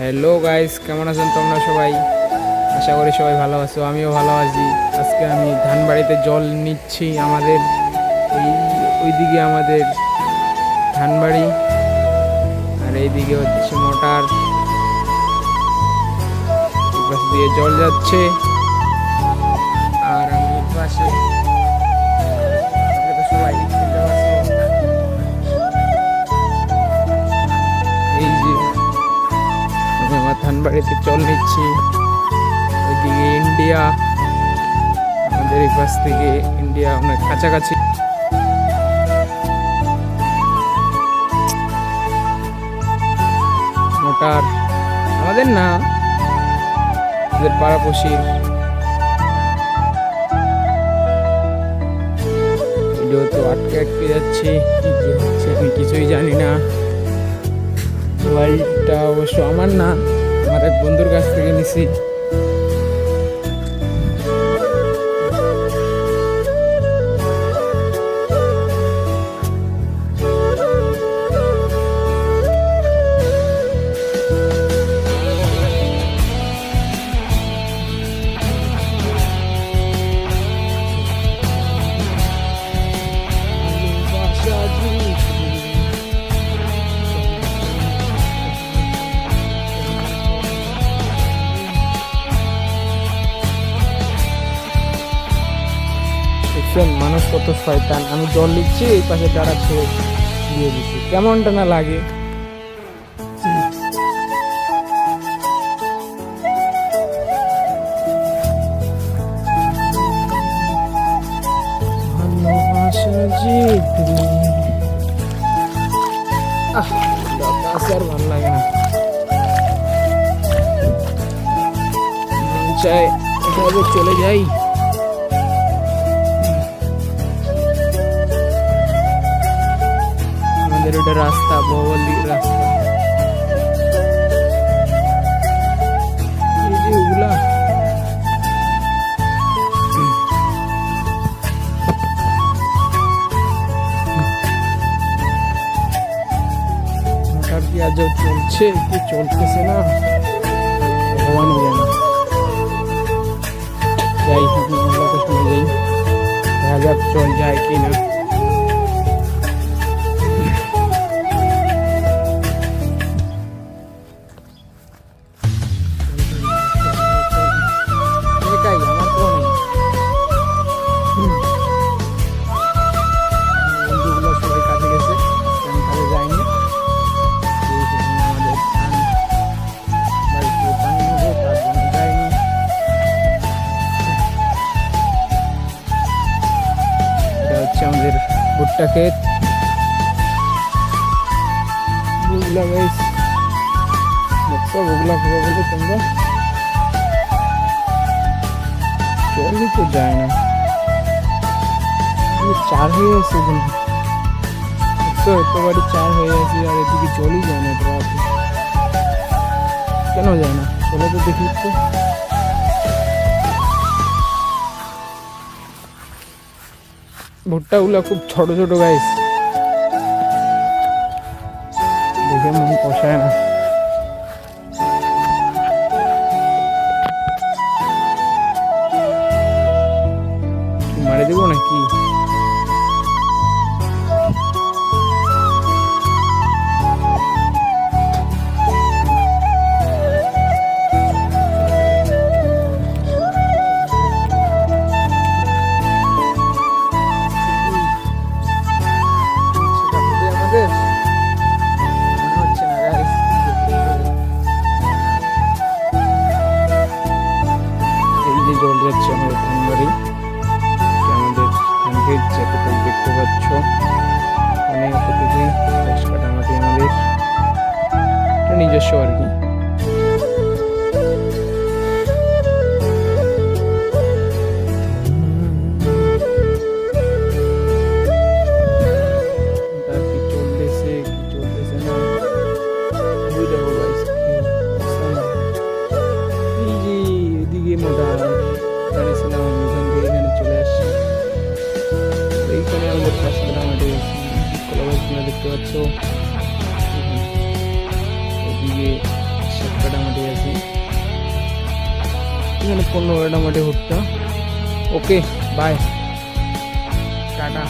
Hello guys, কেমন আছেন তোমরা সবাই? আশা করি সবাই ভালো আছো, আমিও ভালো আছি। আজকে আমি ধানবাড়িতে জল নিচ্ছি। আমাদের ওইদিকে আমাদের ধানবাড়ি, আর এইদিকে হচ্ছে মোটর, পাশ দিয়ে জল যাচ্ছে। আর আমি পাশে সবাই দেখতে পাচ্ছ, এই যে আমি আমার ধানবাড়িতে জল নিচ্ছি। ওইদিকে ইন্ডিয়া, আমাদের এই পাশ থেকে ইন্ডিয়া অনেক কাছাকাছি। মোটর আমাদের না, আমাদের পাড়াপড়শির। ভিডিও তো আটকে যাচ্ছে, কি যে হচ্ছে আমি কিছুই জানি না। মোবাইলটা অবশ্য আমার না, আমার এক বন্ধুর কাছ থেকে নিছি। মানুষ কত শয়তান! আমি জল নিচ্ছি, এই পাশে দাঁড়াচ্ছে, দিয়ে দিচ্ছি। কেমনটা না লাগে? আর ভালো লাগে না, চাই চলে যাই। আমাদের ওটা রাস্তা, বহুল দিকের রাস্তা। এই যে ওগুলা মোটর কি আজও চলছে কি চলতেছে না, ভগবান জানে। যাই হোক, আমরা তো শুনে যাই, দেখা যাক চল যায় কি না। আমাদের ভুট্টা ক্ষেত, বুগলা গাইস, দেখছো বুগলা খেয়ে বলে তোমরা, জলই তো যায় না, চার হয়ে গেছে কিন্তু। দেখছো এত বাড়ি চার হয়ে গেছে, আর এদিকে জলই যায় না। কেন যায় না চলো তো দেখি তো। ভুট্টাগুলো খুব ছোট ছোট গাইস, দেখে মন পোষায় না। মারে দেবো নাকি? জল যাচ্ছে আমাদের ধানবাড়ি, আমাদের ধানক্ষেত যতটুকু দেখতে পাচ্ছ, অনেক এতটুকুই ঘাস কাটা মাটি আমাদের, এটা নিজস্ব আর কি। দেখতে পাচ্ছ, এদিকে এখানে 15 মিনিট মোটামুটি ঘুরতে। Okay bye, tata.